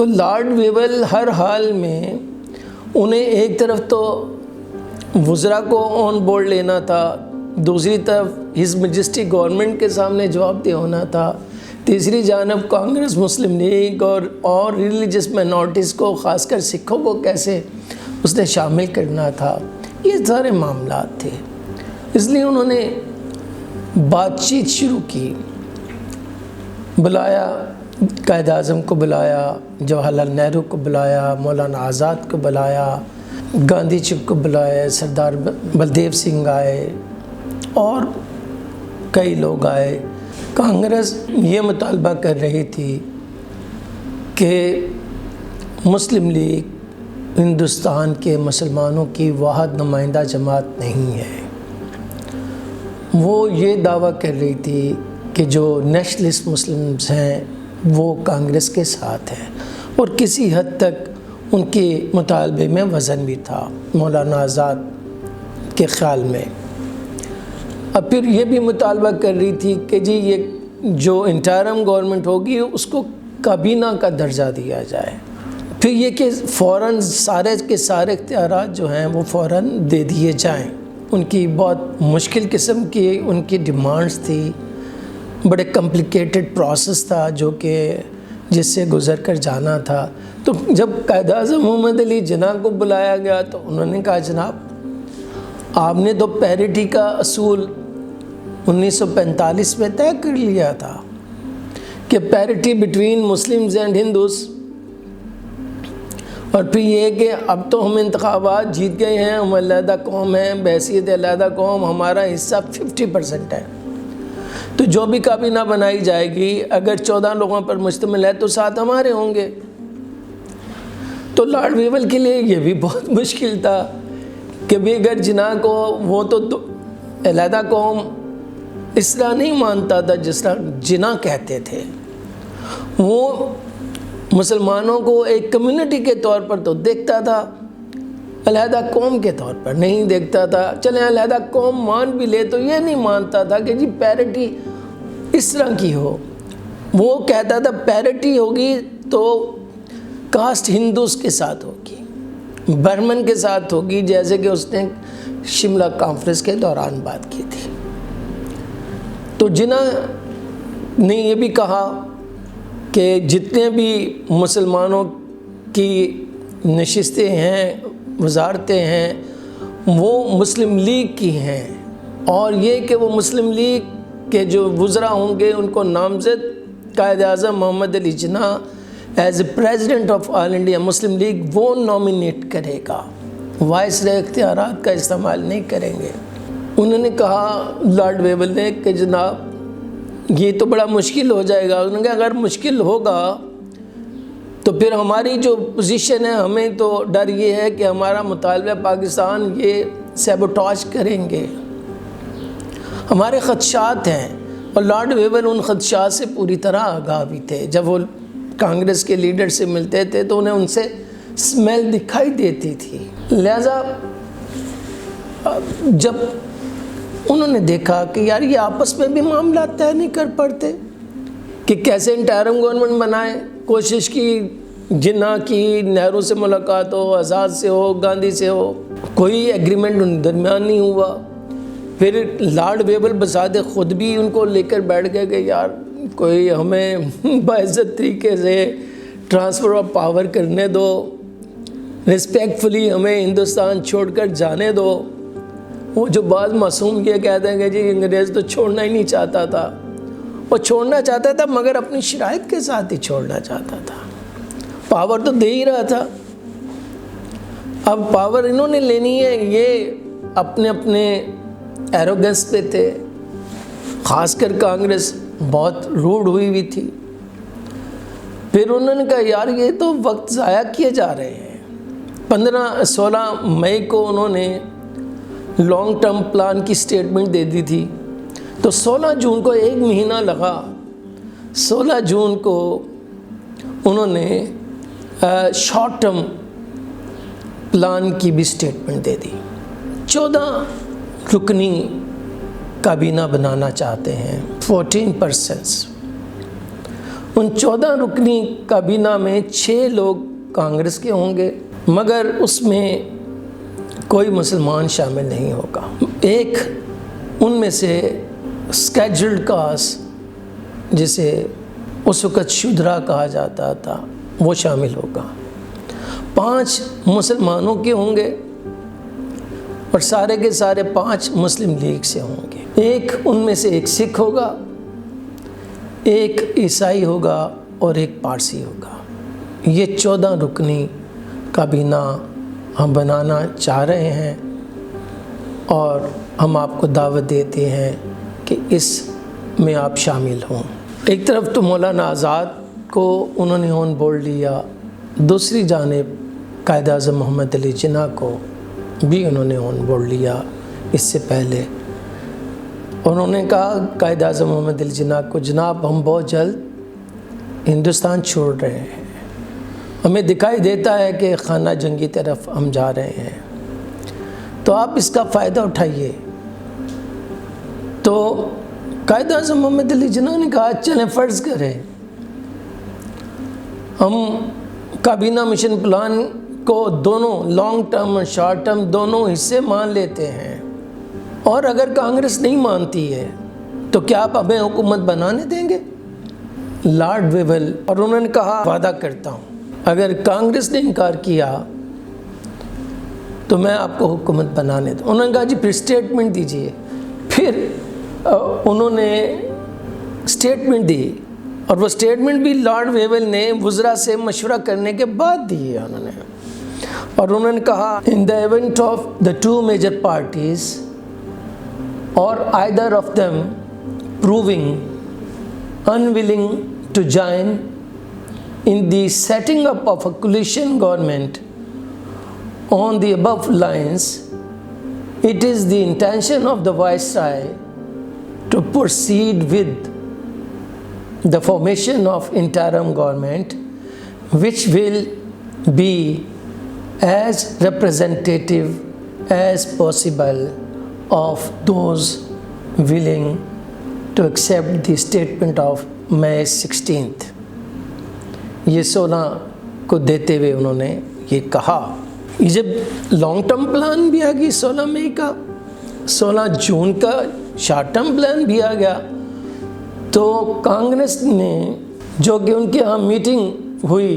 تو لارڈ ویول ہر حال میں انہیں ایک طرف تو وزراء کو آن بورڈ لینا تھا، دوسری طرف ہز میجسٹی گورنمنٹ کے سامنے جواب دہ ہونا تھا، تیسری جانب کانگریس، مسلم لیگ اور ریلیجس مائنورٹیز کو، خاص کر سکھوں کو کیسے اس نے شامل کرنا تھا، یہ سارے معاملات تھے۔ اس لیے انہوں نے بات چیت شروع کی، بلایا، قائد اعظم کو بلایا، جواہر لال نہرو کو بلایا، مولانا آزاد کو بلایا، گاندھی جی کو بلایا، سردار بلدیو سنگھ آئے اور کئی لوگ آئے۔ کانگریس یہ مطالبہ کر رہی تھی کہ مسلم لیگ ہندوستان کے مسلمانوں کی واحد نمائندہ جماعت نہیں ہے۔ وہ یہ دعویٰ کر رہی تھی کہ جو نیشنلسٹ مسلمز ہیں وہ کانگریس کے ساتھ ہیں، اور کسی حد تک ان کے مطالبے میں وزن بھی تھا مولانا آزاد کے خیال میں۔ اب پھر یہ بھی مطالبہ کر رہی تھی کہ جی یہ جو انٹرم گورنمنٹ ہوگی اس کو کابینہ کا درجہ دیا جائے، پھر یہ کہ فوراً سارے کے سارے اختیارات جو ہیں وہ فوراً دے دیے جائیں۔ ان کی بہت مشکل قسم کی ان کی ڈیمانڈز تھی، بڑے کمپلیکیٹڈ پروسیس تھا جو کہ جس سے گزر کر جانا تھا۔ تو جب قائد اعظم محمد علی جناح کو بلایا گیا تو انہوں نے کہا جناب آپ نے تو پیرٹی کا اصول 1945 میں طے کر لیا تھا کہ parity between Muslims and Hindus, اور پھر یہ کہ اب تو ہم انتخابات جیت گئے ہیں، ہم علیحدہ قوم ہیں، بحیثیت علیحدہ قوم ہمارا حصہ 50% ہے، تو جو بھی کابینہ بنائی جائے گی اگر 14 لوگوں پر مشتمل ہے تو 7 ہمارے ہوں گے۔ تو لارڈ ویول کے لیے یہ بھی بہت مشکل تھا کہ بھی اگر جناح کو وہ تو علیحدہ قوم اس طرح نہیں مانتا تھا جس طرح جناح کہتے تھے، وہ مسلمانوں کو ایک کمیونٹی کے طور پر تو دیکھتا تھا، علیحدہ قوم کے طور پر نہیں دیکھتا تھا۔ چلیں علیحدہ قوم مان بھی لے تو یہ نہیں مانتا تھا کہ جی پیرٹی اس طرح کی ہو، وہ کہتا تھا پیرٹی ہوگی تو کاسٹ ہندوز کے ساتھ ہوگی، برمن کے ساتھ ہوگی، جیسے کہ اس نے شملہ کانفرنس کے دوران بات کی تھی۔ تو جناح نے یہ بھی کہا کہ جتنے بھی مسلمانوں کی نشستیں ہیں، وزارتیں ہیں، وہ مسلم لیگ کی ہیں، اور یہ کہ وہ مسلم لیگ کے جو وزراء ہوں گے ان کو نامزد Quaid Azam Muhammad Ali Jinnah as a president of all India Muslim League وہ نامینیٹ کرے گا، وائسرائے اختیارات کا استعمال نہیں کریں گے۔ انہوں نے کہا لارڈ ویول نے کہ جناب یہ تو بڑا مشکل ہو جائے گا۔ انہوں نے کہا اگر مشکل ہوگا تو پھر ہماری جو پوزیشن ہے ہمیں تو ڈر یہ ہے کہ ہمارا مطالبہ پاکستان یہ سیبوٹاج کریں گے، ہمارے خدشات ہیں، اور لارڈ ویول ان خدشات سے پوری طرح آگاہ بھی تھے۔ جب وہ کانگریس کے لیڈر سے ملتے تھے تو انہیں ان سے سمیل دکھائی دیتی تھی۔ لہذا جب انہوں نے دیکھا کہ یار یہ آپس میں بھی معاملات طے نہیں کر پڑتے کہ کیسے انٹرم گورنمنٹ بنائیں، کوشش کی، جناح کی، نہرو سے ملاقات ہو، آزاد سے ہو، گاندھی سے ہو، کوئی ایگریمنٹ ان درمیان نہیں ہوا۔ پھر لارڈ ویول بذات خود بھی ان کو لے کر بیٹھ گئے کہ یار کوئی ہمیں باعزت طریقے سے ٹرانسفر آف پاور کرنے دو، رسپیکٹفلی ہمیں ہندوستان چھوڑ کر جانے دو۔ وہ جو بعض معصوم یہ کہتے ہیں کہ جی انگریز تو چھوڑنا ہی نہیں چاہتا تھا، وہ چھوڑنا چاہتا تھا مگر اپنی شرائط کے ساتھ ہی چھوڑنا چاہتا تھا، پاور تو دے ہی رہا تھا۔ اب پاور انہوں نے لینی ہے، یہ اپنے اپنے ایروگنس پہ تھے، خاص کر کانگریس بہت روڈ ہوئی ہوئی تھی۔ پھر انہوں نے کہا یار یہ تو وقت ضائع کیے جا رہے ہیں۔ 16 مئی کو انہوں نے لانگ ٹرم پلان کی سٹیٹمنٹ دے دی تھی، تو 16 جون کو 1 مہینہ لگا، 16 جون کو انہوں نے شارٹ ٹرم پلان کی بھی سٹیٹمنٹ دے دی۔ 14 رکنی کابینہ بنانا چاہتے ہیں، 14 پرسنس۔ ان 14 رکنی کابینہ میں 6 لوگ کانگریس کے ہوں گے، مگر اس میں کوئی مسلمان شامل نہیں ہوگا۔ ایک ان میں سے اسکیجولڈ کاسٹ، جسے اس وقت شودرا کہا جاتا تھا، وہ شامل ہوگا۔ 5 مسلمانوں کے ہوں گے اور سارے کے سارے 5 مسلم لیگ سے ہوں گے۔ ایک ان میں سے ایک سکھ ہوگا، ایک عیسائی ہوگا اور ایک پارسی ہوگا۔ یہ 14 رکنی کابینہ ہم بنانا چاہ رہے ہیں اور ہم آپ کو دعوت دیتے ہیں کہ اس میں آپ شامل ہوں۔ ایک طرف تو مولانا آزاد کو انہوں نے آن بورڈ لیا، دوسری جانب قائد اعظم محمد علی جناح کو بھی انہوں نے آن بورڈ لیا اس سے پہلے۔ انہوں نے کہا قائد اعظم محمد علی جناح کو، جناب ہم بہت جلد ہندوستان چھوڑ رہے ہیں، ہمیں دکھائی دیتا ہے کہ خانہ جنگی طرف ہم جا رہے ہیں، تو آپ اس کا فائدہ اٹھائیے۔ تو قائد اعظم محمد علی جناح نے کہا چلیں فرض کریں ہم کابینہ مشن پلان کو دونوں لانگ ٹرم اور شارٹ ٹرم دونوں حصے مان لیتے ہیں، اور اگر کانگریس نہیں مانتی ہے تو کیا آپ ہمیں حکومت بنانے دیں گے؟ لارڈ ویول، اور انہوں نے کہا وعدہ کرتا ہوں اگر کانگریس نے انکار کیا تو میں آپ کو حکومت بنانے دوں۔ انہوں نے کہا جی پھر اسٹیٹمنٹ دیجئے۔ پھر انہوں نے اسٹیٹمنٹ دی، اور وہ اسٹیٹمنٹ بھی لارڈ ویول نے وزراء سے مشورہ کرنے کے بعد دی ہے انہوں نے، اور انہوں نے کہا in the event of the 2 major parties or either of them proving unwilling to join in the setting up of a coalition government on the above lines, it is the intention of the Viceroy to proceed with the formation of interim government, which will be as representative as possible of those willing to accept the statement of May 16th. یہ 16 کو دیتے ہوئے انہوں نے یہ کہا۔ یہ جب لانگ ٹرم پلان بھی آ گئی 16 مئی کا، 16 جون کا شارٹ ٹرم پلان بھی آ گیا، تو کانگریس نے جو کہ ان کے ہاں میٹنگ ہوئی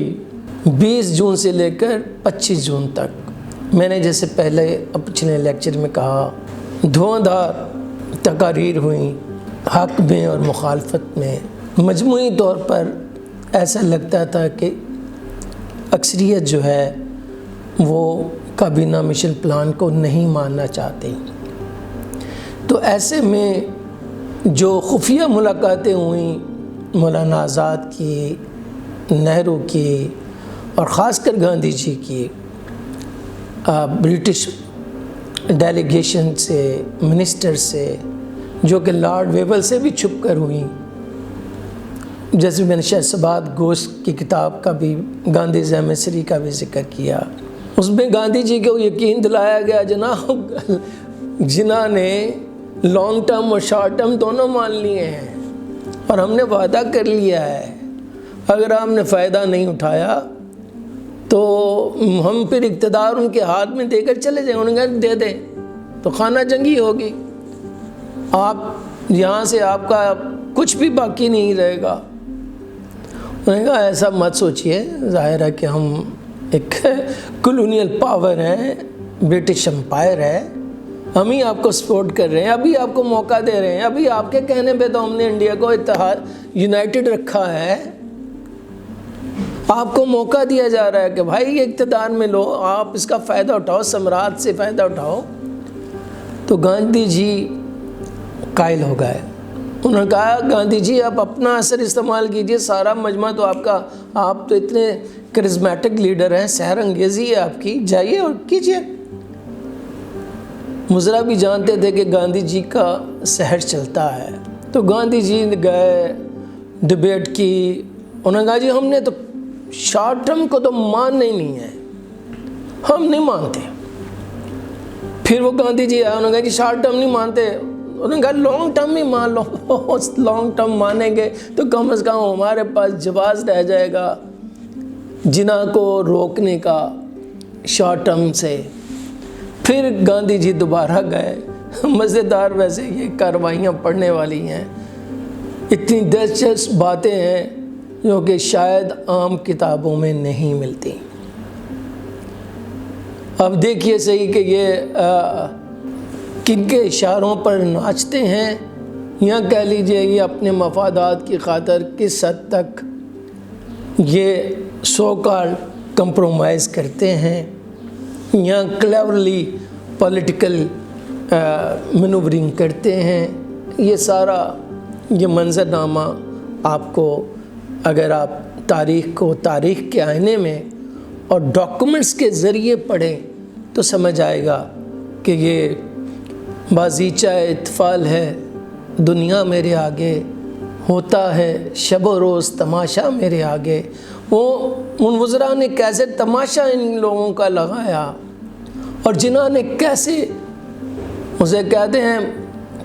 20 جون سے لے کر 25 جون تک، میں نے جیسے پہلے پچھلے لیکچر میں کہا دھواں دھار تقاریر ہوئیں حق میں اور مخالفت میں۔ مجموعی طور پر ایسا لگتا تھا کہ اکثریت جو ہے وہ کابینہ مشن پلان کو نہیں ماننا چاہتی۔ تو ایسے میں جو خفیہ ملاقاتیں ہوئیں مولانا آزاد کی، نہرو کی اور خاص کر گاندھی جی کی برٹش ڈیلیگیشن سے، منسٹر سے، جو کہ لارڈ ویول سے بھی چھپ کر ہوئیں، جیسے میں نے شہسباد گھوش کی کتاب کا بھی، گاندھی ایمسری کا بھی ذکر کیا، اس میں گاندھی جی کو یقین دلایا گیا جناب جنہوں نے لانگ ٹرم اور شارٹ ٹرم دونوں مان لیے ہیں، اور ہم نے وعدہ کر لیا ہے اگر آپ نے فائدہ نہیں اٹھایا تو ہم پھر اقتدار ان کے ہاتھ میں دے کر چلے جائیں۔ انہوں نے کہا دے دیں تو خانہ جنگی ہوگی، آپ یہاں سے آپ کا کچھ بھی باقی نہیں رہے گا۔ انہوں نے کہا ایسا مت سوچئے، ظاہر ہے کہ ہم ایک کولونیل پاور ہیں، برٹش امپائر ہے، ہم ہی آپ کو سپورٹ کر رہے ہیں، ابھی آپ کو موقع دے رہے ہیں، ابھی آپ کے کہنے پہ تو ہم نے انڈیا کو اتحاد یونائٹڈ رکھا ہے، آپ کو موقع دیا جا رہا ہے کہ بھائی یہ اقتدار میں لو، آپ اس کا فائدہ اٹھاؤ، ثمرات سے فائدہ اٹھاؤ۔ تو گاندھی جی قائل ہو گئے، انہوں نے کہا گاندھی جی آپ اپنا اثر استعمال کیجئے، سارا مجمع تو آپ کا، آپ تو اتنے کرزمیٹک لیڈر ہیں، سحر انگیزی ہے آپ کی، جائیے اور کیجئے۔ وزراء بھی جانتے تھے کہ گاندھی جی کا سحر چلتا ہے، تو گاندھی جی گئے، ڈبیٹ کی، انہوں نے کہا جی ہم نے تو شارٹ ٹرم کو تو ماننا ہی نہیں ہے، ہم نہیں مانتے۔ پھر وہ گاندھی جی آئے، انہوں نے کہا جی شارٹ ٹرم نہیں مانتے، انہوں نے کہا لانگ ٹرم ہی مان لو. لانگ ٹرم مانیں گے تو کم از کم ہمارے پاس جواز رہ جائے گا جنا کو روکنے کا شارٹ ٹرم سے. پھر گاندھی جی دوبارہ گئے. مزیدار ویسے یہ کارروائیاں پڑھنے والی ہیں, اتنی دلچسپ باتیں ہیں جو کہ شاید عام کتابوں میں نہیں ملتی. اب دیکھیے صحیح کہ یہ کن کے اشاروں پر ناچتے ہیں, یا کہہ لیجئے یہ اپنے مفادات کی خاطر کس حد تک یہ سو کال کمپرومائز کرتے ہیں, یا کلیورلی پولیٹیکل مینوورنگ کرتے ہیں. یہ سارا یہ منظرنامہ آپ کو اگر آپ تاریخ کو تاریخ کے آئینے میں اور ڈاکومنٹس کے ذریعے پڑھیں تو سمجھ آئے گا کہ یہ بازیچہ اطفال ہے, دنیا میرے آگے ہوتا ہے شب و روز تماشا میرے آگے. وہ ان وزراء نے کیسے تماشا ان لوگوں کا لگایا, اور جنہوں نے کیسے اسے کہتے ہیں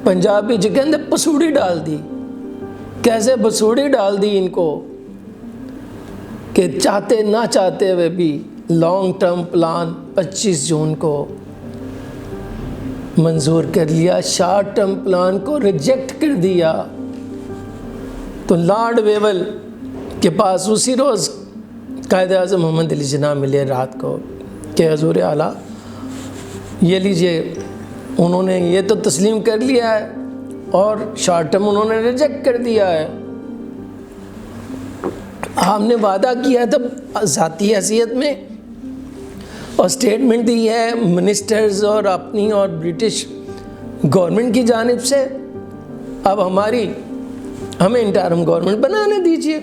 پنجابی جو کہتے ہیں پسوڑی ڈال دی, کیسے پسوڑی ڈال دی ان کو کہ چاہتے نہ چاہتے ہوئے بھی لانگ ٹرم پلان 25 جون کو منظور کر لیا, شارٹ ٹرم پلان کو ریجیکٹ کر دیا. تو لارڈ ویول کے پاس اسی روز قائد اعظم محمد علی جناح ملے رات کو کہ حضور اعلیٰ یہ لیجئے, انہوں نے یہ تو تسلیم کر لیا ہے اور شارٹ ٹرم انہوں نے ریجیکٹ کر دیا ہے. ہم نے وعدہ کیا تھا ذاتی حیثیت میں اور سٹیٹمنٹ دی ہے منسٹرز اور اپنی اور برٹش گورنمنٹ کی جانب سے, اب ہمیں انٹرم گورنمنٹ بنانے دیجیے.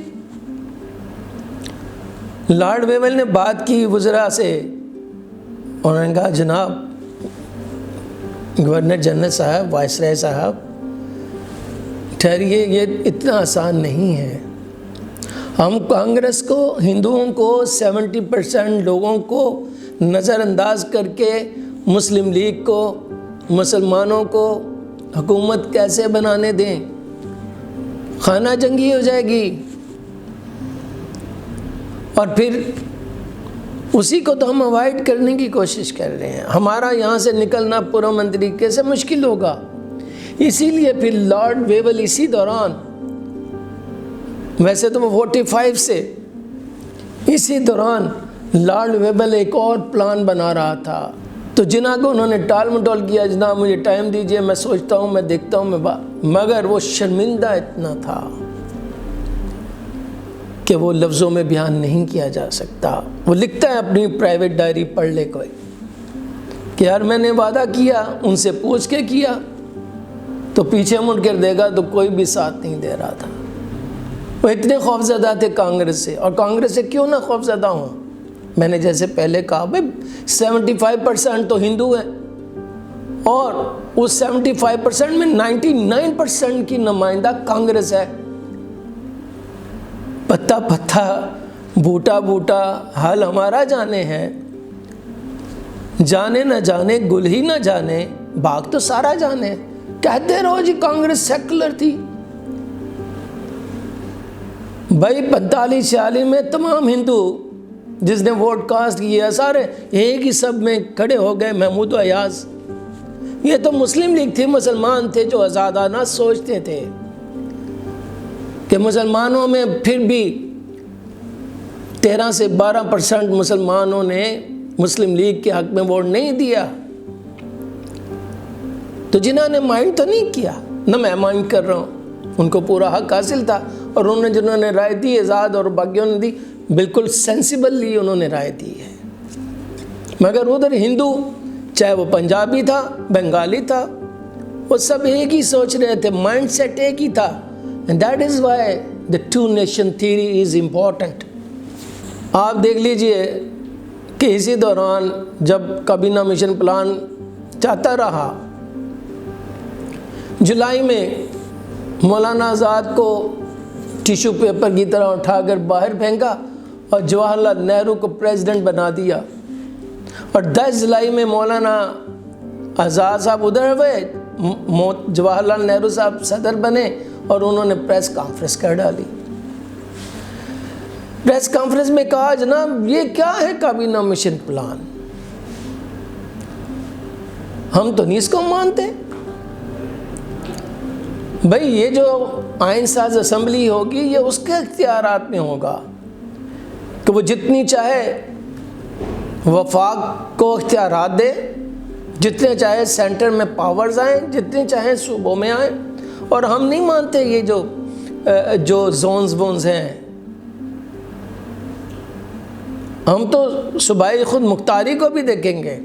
لارڈ ویول نے بات کی وزراء سے, انہوں نے کہا جناب گورنر جنرل صاحب, وائسرائے صاحب ٹھہریے, یہ اتنا آسان نہیں ہے. ہم کانگریس کو, ہندوؤں کو, 70% لوگوں کو نظر انداز کر کے مسلم لیگ کو, مسلمانوں کو حکومت کیسے بنانے دیں؟ خانہ جنگی ہو جائے گی. اور پھر اسی کو تو ہم اوائڈ کرنے کی کوشش کر رہے ہیں. ہمارا یہاں سے نکلنا پرامن طریقے سے مشکل ہوگا. اسی لیے پھر لارڈ ویول اسی دوران, ویسے تو وہ 45 سے, اسی دوران لارڈ ویول ایک اور پلان بنا رہا تھا. تو جناح کو انہوں نے ٹال مٹول کیا, جناب مجھے ٹائم دیجئے, میں سوچتا ہوں, میں دیکھتا ہوں, مگر وہ شرمندہ اتنا تھا کہ وہ لفظوں میں بیان نہیں کیا جا سکتا. وہ لکھتا ہے اپنی پرائیویٹ ڈائری, پڑھ لے کوئی, کہ یار میں نے وعدہ کیا, ان سے پوچھ کے کیا, تو پیچھے مڑ کر دے گا تو کوئی بھی ساتھ نہیں دے رہا تھا. وہ اتنے خوفزدہ تھے کانگریس سے, اور کانگریس سے کیوں نہ خوفزدہ ہوں. میں نے جیسے پہلے کہا بھائی 75% تو ہندو ہیں, اور اس 75% میں 99% کی نمائندہ کانگریس ہے. پتا پتا بوٹا بوٹا حال ہمارا جانے ہے, جانے نہ جانے گل ہی نہ جانے, باغ تو سارا جانے. کہتے رہو جی کانگریس سیکولر تھی. بھائی 45-46 میں تمام ہندو جس نے ووٹ کاسٹ کیا سارے ایک ہی سب میں کھڑے ہو گئے, محمود و ایاز. یہ تو مسلم لیگ تھی, مسلمان تھے جو آزادانہ سوچتے تھے کہ مسلمانوں میں پھر بھی 13 سے 12% مسلمانوں نے مسلم لیگ کے حق میں ووٹ نہیں دیا. تو جنہوں نے مائنڈ تو نہیں کیا, نہ میں مائنڈ کر رہا ہوں, ان کو پورا حق حاصل تھا, اور انہوں نے جنہوں نے رائے دی آزاد اور باقیوں نے دی, بالکل سینسیبلی انہوں نے رائے دی ہے. مگر ادھر ہندو, چاہے وہ پنجابی تھا, بنگالی تھا, وہ سب ایک ہی سوچ رہے تھے, مائنڈ سیٹ ایک ہی تھا. And that is why the two nation theory is important. آپ دیکھ لیجئے کہ اسی دوران جب کابینہ مشن پلان چاہتا رہا, جولائی میں مولانا آزاد کو ٹیشو پیپر کی طرح اٹھا کر باہر پھینکا اور جواہر لال نہرو کو پریزیڈنٹ بنا دیا. اور 10 جولائی میں مولانا آزاد صاحب ادھر ہوئے, جواہر لال نہرو صاحب صدر بنے اور انہوں نے پریس کانفرنس کر ڈالی. پریس کانفرنس میں کہا جناب یہ کیا ہے کابینہ مشن پلان, ہم تو نہیں اس کو مانتے. بھائی یہ جو آئین ساز اسمبلی ہوگی یہ اس کے اختیارات میں ہوگا کہ وہ جتنی چاہے وفاق کو اختیارات دے, جتنے چاہے سینٹر میں پاورز آئیں, جتنے چاہیں صوبوں میں آئیں, اور ہم نہیں مانتے یہ جو زونز وونز ہیں. ہم تو صوبائی خود مختاری کو بھی دیکھیں گے.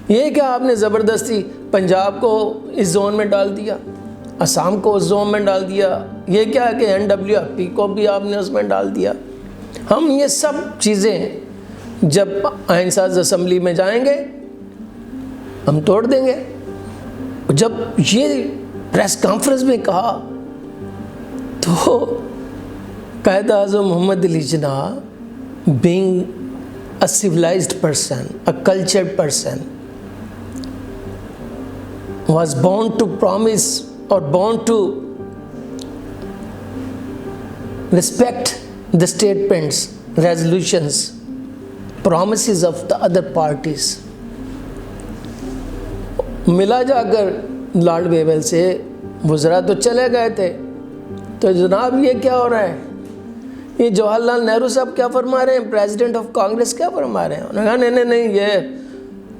یہ کیا آپ نے زبردستی پنجاب کو اس زون میں ڈال دیا, آسام کو اس زون میں ڈال دیا, یہ کیا کہ NWFP کو بھی آپ نے اس میں ڈال دیا. ہم یہ سب چیزیں جب آئین ساز اسمبلی میں جائیں گے ہم توڑ دیں گے. جب یہ پریس کانفرنس میں کہا تو قائد اعظم محمد علی جناح being a civilized person, a cultured person, was bound to promise or bound to respect the statements, resolutions, promises of the other parties. ملا جا کر لارڈ ویول سے وزراء تو چلے گئے تھے, تو جناب یہ کیا ہو رہا ہے, یہ جواہر لال نہرو صاحب کیا فرما رہے ہیں, پریزیڈنٹ آف کانگریس کیا فرما رہے ہیں. انہوں نے کہا نہیں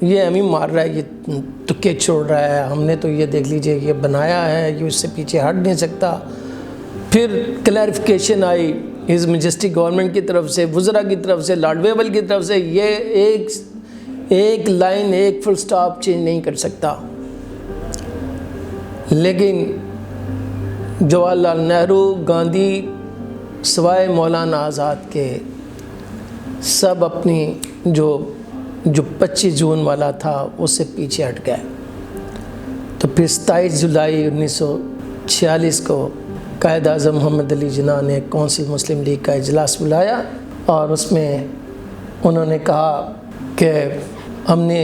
یہ ہم ہی مار رہا ہے, یہ تکے چھوڑ رہا ہے, ہم نے تو یہ دیکھ لیجئے یہ بنایا ہے, یہ اس سے پیچھے ہٹ نہیں سکتا. پھر کلیریفیکیشن آئی ہز میجسٹی گورنمنٹ کی طرف سے, وزراء کی طرف سے, لارڈ ویول کی طرف سے, یہ ایک لائن ایک فل سٹاپ چینج نہیں کر سکتا. لیکن جواہر لال نہرو, گاندھی, سوائے مولانا آزاد کے سب اپنی جو 25 جون والا تھا اس سے پیچھے ہٹ گئے. تو پھر 27 جولائی 1946 کو قائد اعظم محمد علی جناح نے کونسل مسلم لیگ کا اجلاس بلایا, اور اس میں انہوں نے کہا کہ ہم نے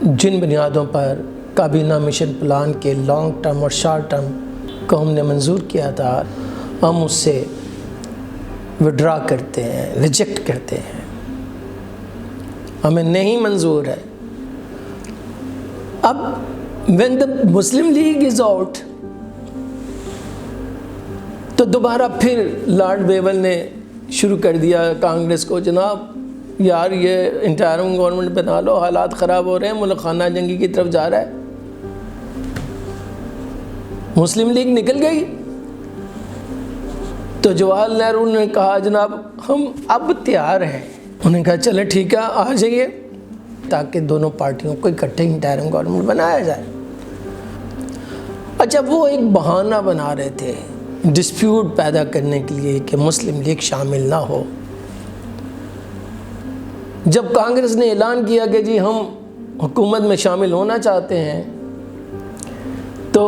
جن بنیادوں پر کابینہ مشن پلان کے لانگ ٹرم اور شارٹ ٹرم کو ہم نے منظور کیا تھا, ہم اس سے وڈرا کرتے ہیں, ریجیکٹ کرتے ہیں, ہمیں نہیں منظور ہے. اب when the Muslim League is out تو دوبارہ پھر لارڈ ویول نے شروع کر دیا کانگریس کو, جناب یار یہ انٹرم گورنمنٹ بنا لو, حالات خراب ہو رہے ہیں, ملک خانہ جنگی کی طرف جا رہا ہے. مسلم لیگ نکل گئی. تو جواہر نہرو نے کہا جناب ہم اب تیار ہیں. انہوں نے کہا چلے ٹھیک ہے آ جائیے, تاکہ دونوں پارٹیوں کو اکٹھے انٹرم گورنمنٹ بنایا جائے. اچھا وہ ایک بہانہ بنا رہے تھے ڈسپیوٹ پیدا کرنے کے لیے کہ مسلم لیگ شامل نہ ہو. جب کانگریس نے اعلان کیا کہ جی ہم حکومت میں شامل ہونا چاہتے ہیں, تو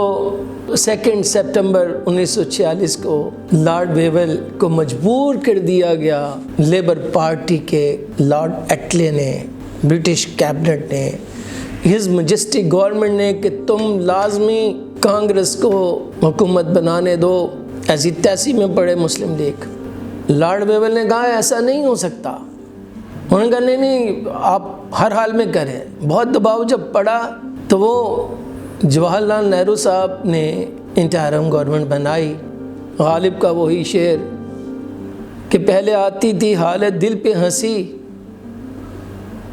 2 سپٹمبر 1946 کو لارڈ ویول کو مجبور کر دیا گیا لیبر پارٹی کے لارڈ ایٹلے نے, برٹش کیبنٹ نے, ہز میجسٹی گورنمنٹ نے, کہ تم لازمی کانگریس کو حکومت بنانے دو. ایسی تیسی میں پڑے مسلم لیگ. لارڈ ویول نے کہا ایسا نہیں ہو سکتا. انہوں نے کہا نہیں آپ ہر حال میں کریں. بہت دباؤ جب پڑا تو وہ جواہر لال نہرو صاحب نے انٹرم گورنمنٹ بنائی. غالب کا وہی شعر کہ پہلے آتی تھی حالت دل پہ ہنسی,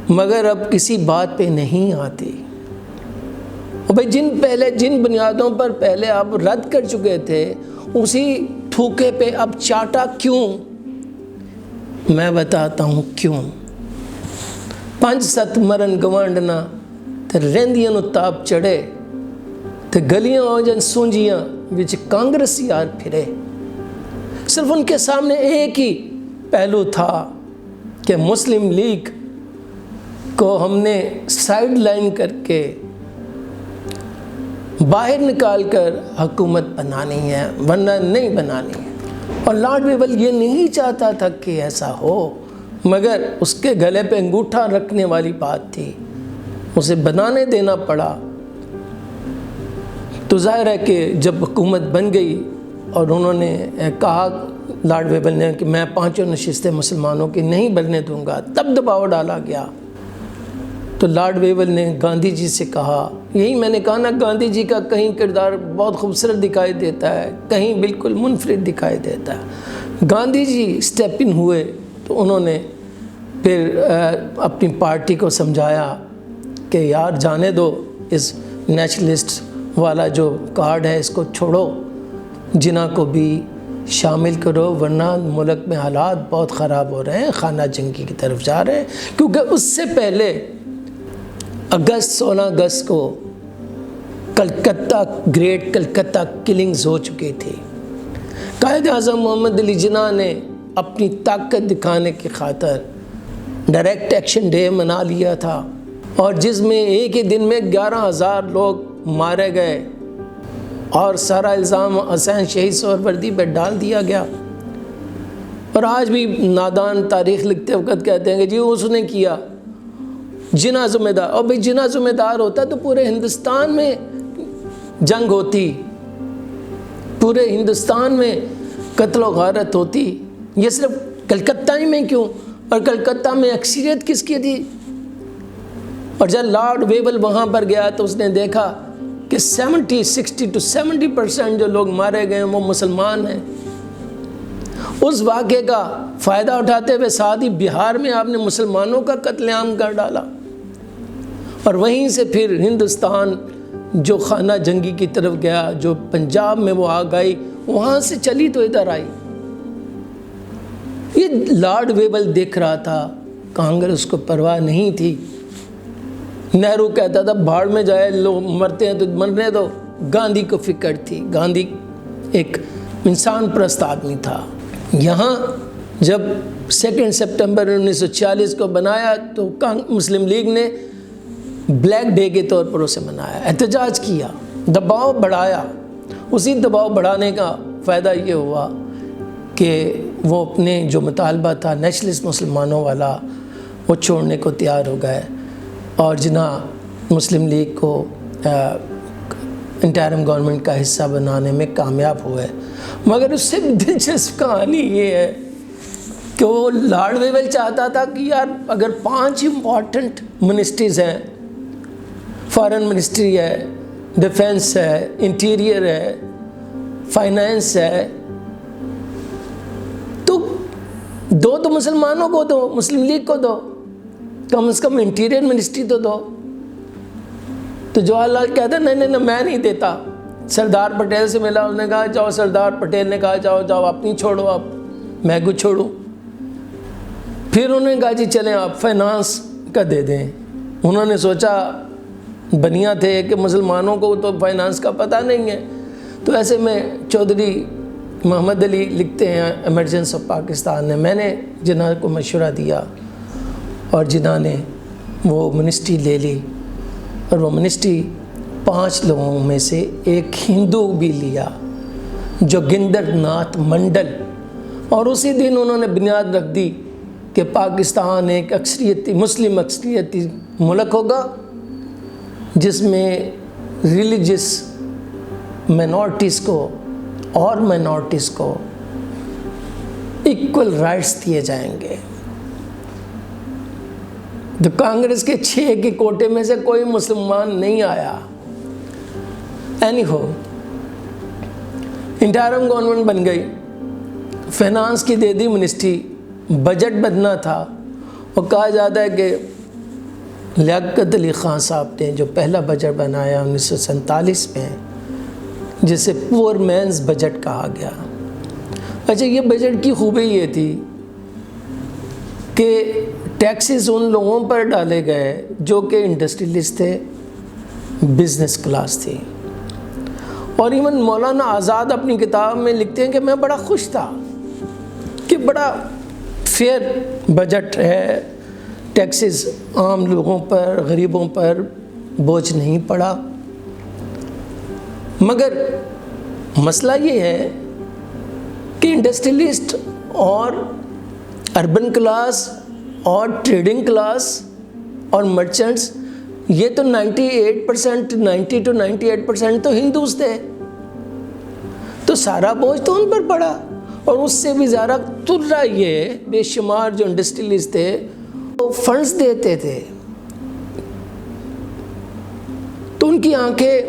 مگر اب کسی بات پہ نہیں آتی. بھائی جن بنیادوں پر پہلے آپ رد کر چکے تھے اسی ٹھوکے پہ اب چاٹا کیوں؟ میں بتاتا ہوں کیوں. 5-7 مرن گوانڈنا تے رہندیاں نو تاپ چڑھے, تے گلیاں ہو جن سونجیاں وچ کانگریس یار پھرے. صرف ان کے سامنے ایک ہی پہلو تھا کہ مسلم لیگ کو ہم نے سائیڈ لائن کر کے باہر نکال کر حکومت بنانی ہے, ورنہ نہیں بنانی ہے. اور لارڈ ویول یہ نہیں چاہتا تھا کہ ایسا ہو, مگر اس کے گلے پہ انگوٹھا رکھنے والی بات تھی, اسے بنانے دینا پڑا. تو ظاہر ہے کہ جب حکومت بن گئی اور انہوں نے کہا لارڈ ویول نے کہ میں 5 نشستیں مسلمانوں کی نہیں بننے دوں گا، تب دباؤ ڈالا گیا۔ تو لارڈ ویول نے گاندھی جی سے کہا، یہی میں نے کہا نا، گاندھی جی کا کہیں کردار بہت خوبصورت دکھائی دیتا ہے، کہیں بالکل منفرد دکھائی دیتا ہے۔ گاندھی جی اسٹیپ ان ہوئے تو انہوں نے پھر اپنی پارٹی کو سمجھایا کہ یار جانے دو، اس نیشنلسٹ والا جو کارڈ ہے اس کو چھوڑو، جناح کو بھی شامل کرو، ورنہ ملک میں حالات بہت خراب ہو رہے ہیں، خانہ جنگی کی طرف جا رہے ہیں۔ کیونکہ اس سے پہلے 16 اگست کو کلکتہ گریٹ کلکتہ کلنگز ہو چکی تھی۔ قائد اعظم محمد علی جناح نے اپنی طاقت دکھانے کی خاطر ڈائریکٹ ایکشن ڈے منا لیا تھا، اور جس میں ایک ہی دن میں 11,000 لوگ مارے گئے، اور سارا الزام حسین شہید سہروردی پہ ڈال دیا گیا۔ اور آج بھی نادان تاریخ لکھتے وقت کہتے ہیں کہ جی اس نے کیا، جناح ذمہ دار۔ اور بھئی جناح ذمہ دار ہوتا تو پورے ہندوستان میں جنگ ہوتی، پورے ہندوستان میں قتل و غارت ہوتی، یہ صرف کلکتہ ہی میں کیوں؟ اور کلکتہ میں اکثریت کس کی تھی؟ اور جب لارڈ ویول وہاں پر گیا تو اس نے دیکھا کہ 60 to 70% جو لوگ مارے گئے ہیں وہ مسلمان ہیں۔ اس واقعے کا فائدہ اٹھاتے ہوئے ساتھ ہی بہار میں آپ نے مسلمانوں کا قتل عام کر ڈالا، اور وہیں سے پھر ہندوستان جو خانہ جنگی کی طرف گیا، جو پنجاب میں وہ آگ آئی، وہاں سے چلی تو ادھر آئی۔ یہ لارڈ ویول دیکھ رہا تھا، کانگریس کو پرواہ نہیں تھی۔ نہرو کہتا تھا بھاڑ میں جائے، لوگ مرتے ہیں تو مرنے دو، گاندھی کو فکر تھی۔ گاندھی ایک انسان پرست آدمی تھا۔ یہاں جب 2 سپٹمبر 1946 کو بنایا تو مسلم لیگ نے بلیک ڈے کے طور پر اسے منایا، احتجاج کیا، دباؤ بڑھایا۔ اسی دباؤ بڑھانے کا فائدہ یہ ہوا کہ وہ اپنے جو مطالبہ تھا نیشنلسٹ مسلمانوں والا وہ چھوڑنے کو تیار ہو گئے، اور جناح مسلم لیگ کو انٹرم گورنمنٹ کا حصہ بنانے میں کامیاب ہوئے۔ مگر اس سے دلچسپ کہانی یہ ہے کہ وہ لارڈ ویول چاہتا تھا کہ یار اگر 5 امپورٹنٹ منسٹریز ہیں، فارن منسٹری ہے، ڈیفنس ہے، انٹیریئر ہے، فائنانس ہے، تو 2 تو مسلمانوں کو دو، مسلم لیگ کو دو، کم از کم انٹیریئر منسٹری تو دو۔ تو جواہر لال کہتا نہیں میں نہیں دیتا۔ سردار پٹیل سے ملا، اس نے کہا جاؤ، سردار پٹیل نے کہا جاؤ اپنی چھوڑو، اب میں کو چھوڑوں۔ پھر انہوں نے کہا جی چلیں آپ فائنانس کا دے دیں۔ انہوں نے سوچا، بنیا تھے کہ مسلمانوں کو تو فائنانس کا پتہ نہیں ہے، تو ایسے میں چودھری محمد علی لکھتے ہیں ایمرجنس آف پاکستان نے، میں نے جناح کو مشورہ دیا اور جناح نے وہ منسٹری لے لی، اور وہ منسٹری 5 لوگوں میں سے ایک ہندو بھی لیا جوگندر ناتھ منڈل، اور اسی دن انہوں نے بنیاد رکھ دی کہ پاکستان ایک مسلم اکثریتی ملک ہوگا جس میں ریلیجس مائنورٹیز کو اور مائنورٹیز کو ایکول رائٹس دیے جائیں گے۔ تو کانگریس کے 6 کے کوٹے میں سے کوئی مسلمان نہیں آیا۔ اینی ہو، انٹرم گورنمنٹ بن گئی، فائنانس کی دے دی منسٹری، بجٹ بننا تھا، اور کہا جاتا ہے کہ لیاقت علی خان صاحب نے جو پہلا بجٹ بنایا 1947 میں، جسے پور مینز بجٹ کہا گیا۔ اچھا، یہ بجٹ کی خوبی یہ تھی کہ ٹیکسز ان لوگوں پر ڈالے گئے جو کہ انڈسٹریلسٹ تھے، بزنس کلاس تھی۔ اور ایون مولانا آزاد اپنی کتاب میں لکھتے ہیں کہ میں بڑا خوش تھا کہ بڑا فیئر بجٹ ہے، ٹیکسز عام لوگوں پر، غریبوں پر بوجھ نہیں پڑا۔ مگر مسئلہ یہ ہے کہ انڈسٹریلسٹ اور اربن کلاس اور ٹریڈنگ کلاس اور مرچنٹس یہ تو 98% 90 to 98% تو ہندوز تھے، تو سارا بوجھ تو ان پر پڑا، اور اس سے بھی زیادہ ترا یہ بے شمار جو انڈسٹریلسٹ تھے وہ فنڈز دیتے تھے، تو ان کی آنکھیں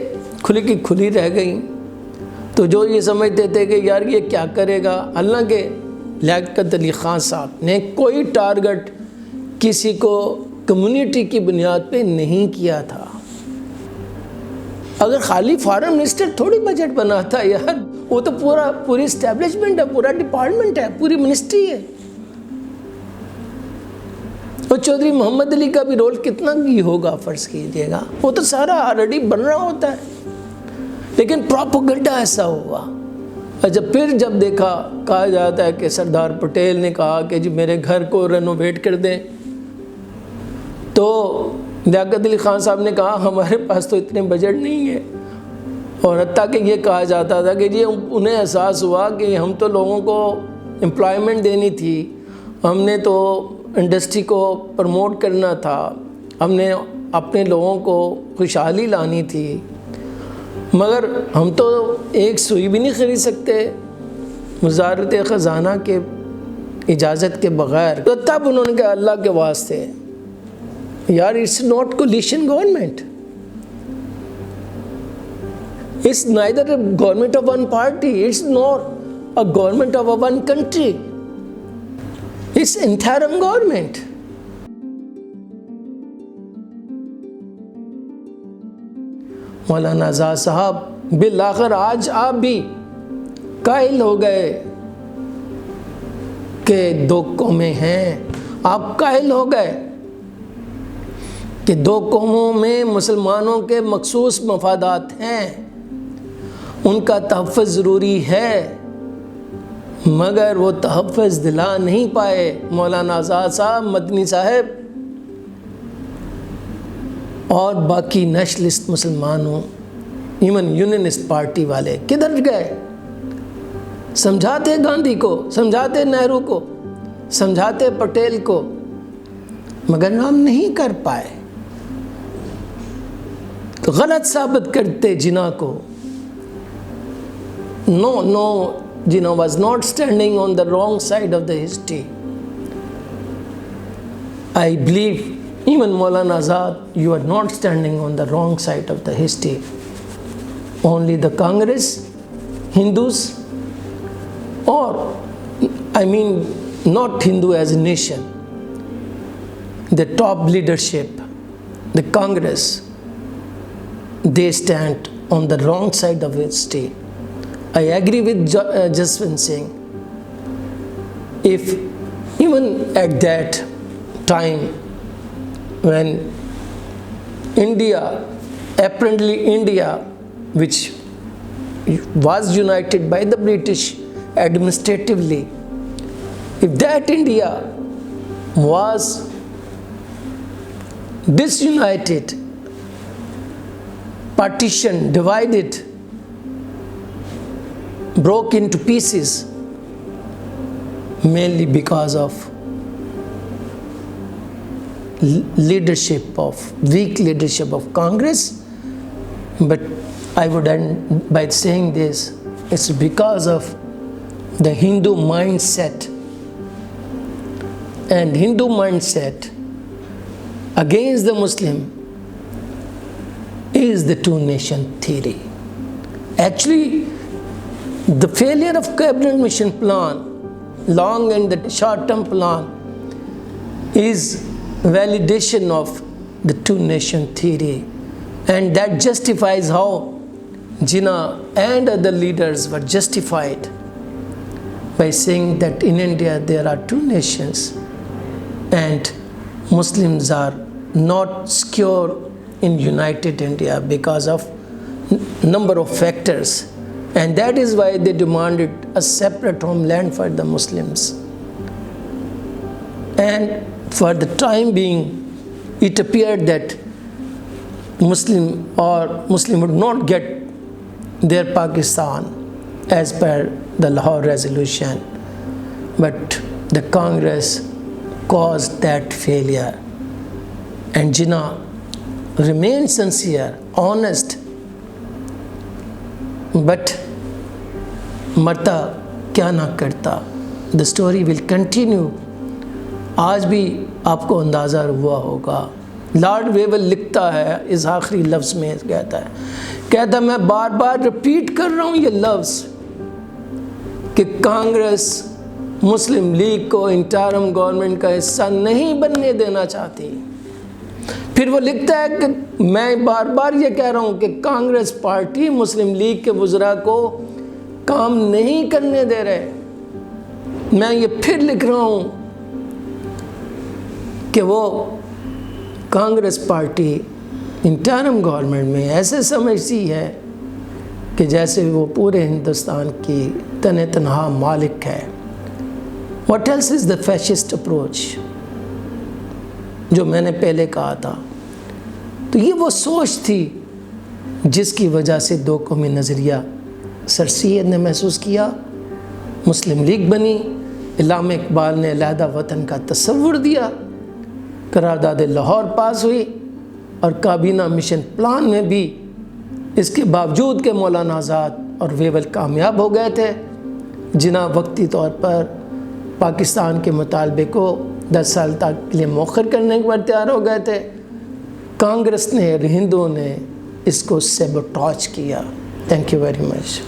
کھلی کی کھلی رہ گئیں۔ تو جو یہ سمجھتے تھے کہ یار یہ کیا کرے گا، حالانکہ لیاقت علی خان صاحب نے کوئی ٹارگٹ کسی کو کمیونٹی کی بنیاد پہ نہیں کیا تھا۔ اگر خالی فارن منسٹر تھوڑی بجٹ بناتا یار، وہ تو پوری اسٹیبلشمنٹ ہے، پورا ڈپارٹمنٹ ہے، پوری منسٹری ہے۔ اور چودھری محمد علی کا بھی رول کتنا بھی ہوگا فرض کیجئے گا، وہ تو سارا آلریڈی بن رہا ہوتا ہے، لیکن پروپیگنڈا ایسا ہوا۔ جب دیکھا، کہا جاتا ہے کہ سردار پٹیل نے کہا کہ جی میرے گھر کو رینوویٹ کر دیں، تو لیاقت علی خان صاحب نے کہا ہمارے پاس تو اتنے بجٹ نہیں ہے، اور حتیٰ کہ یہ کہا جاتا تھا کہ جی انہیں احساس ہوا کہ ہم تو لوگوں کو امپلائمنٹ دینی تھی، ہم نے تو انڈسٹری کو پروموٹ کرنا تھا، ہم نے اپنے لوگوں کو خوشحالی لانی تھی، مگر ہم تو ایک سوئی بھی نہیں خرید سکتے وزارت خزانہ کے اجازت کے بغیر۔ تو تب انہوں نے کہا اللہ کے واسطے یار، it's not coalition government, it's neither government of one party, it's not a government of a one country, it's interim government. Maulana Azad صاحب بالآخر آج آپ بھی قائل ہو گئے کہ دو قومیں ہیں، آپ قائل ہو گئے کہ دو قوموں میں مسلمانوں کے مخصوص مفادات ہیں، ان کا تحفظ ضروری ہے، مگر وہ تحفظ دلا نہیں پائے۔ مولانا آزاد صاحب، مدنی صاحب اور باقی نیشنلسٹ مسلمانوں، ایون یونینسٹ پارٹی والے کدھر گئے؟ سمجھاتے گاندھی کو، سمجھاتے نہرو کو، سمجھاتے پٹیل کو، مگر ہم نہیں کر پائے۔ تو غلط ثابت کرتے جناح کو۔ No, Jinnah was not standing on the wrong side of the history. I believe even Maulana Azad, you are not standing on the wrong side of the history. Only the Congress, Hindus, or I mean not Hindu as a nation, the top leadership, the Congress, they stand on the wrong side of history. I agree with Jaswant Singh. If even at that time when India, which was united by the British administratively, if that India was disunited, partitioned, divided, broke into pieces, mainly because of weak leadership of Congress. But I would end by saying this: it's because of the Hindu mindset, and Hindu mindset against the Muslim is the two-nation theory. Actually, the failure of cabinet mission plan, long and the short-term plan, is validation of the two-nation theory, and that justifies how Jinnah and other leaders were justified by saying that in India there are two nations and Muslims are not secure in united India because of number of factors. And that is why they demanded a separate homeland for the Muslims. And for the time being, it appeared that Muslim would not get their Pakistan as per the Lahore resolution. But the Congress caused that failure. And Jinnah remain sincere, honest, but مرتا کیا نہ کرتا. The story will continue. آج بھی آپ کو اندازہ ہوا ہوگا. لارڈ ویول لکھتا ہے اس آخری لفظ میں کہتا میں بار بار ریپیٹ کر رہا ہوں یہ لفظ کہ کانگریس مسلم لیگ کو انٹرم گورنمنٹ کا حصہ نہیں بننے دینا چاہتی. پھر وہ لکھتا ہے کہ میں بار بار یہ کہہ رہا ہوں کہ کانگریس پارٹی مسلم لیگ کے وزراء کو کام نہیں کرنے دے رہے. میں یہ پھر لکھ رہا ہوں کہ وہ کانگریس پارٹی انٹرم گورنمنٹ میں ایسے سمجھتی ہے کہ جیسے وہ پورے ہندوستان کی تنہا مالک ہے. What else is the fascist approach جو میں نے پہلے کہا تھا. تو یہ وہ سوچ تھی جس کی وجہ سے دو قومی نظریہ سر سید نے محسوس کیا, مسلم لیگ بنی, علامہ اقبال نے علیحدہ وطن کا تصور دیا, قرارداد لاہور پاس ہوئی, اور کابینہ مشن پلان میں بھی اس کے باوجود کہ مولانا آزاد اور ویول کامیاب ہو گئے تھے, جناح وقتی طور پر پاکستان کے مطالبے کو 10 سال تک کے لیے مؤخر کرنے پر تیار ہو گئے تھے, کانگریس نے اور ہندوؤں نے اس کو سیبوٹاج کیا. Thank you very much.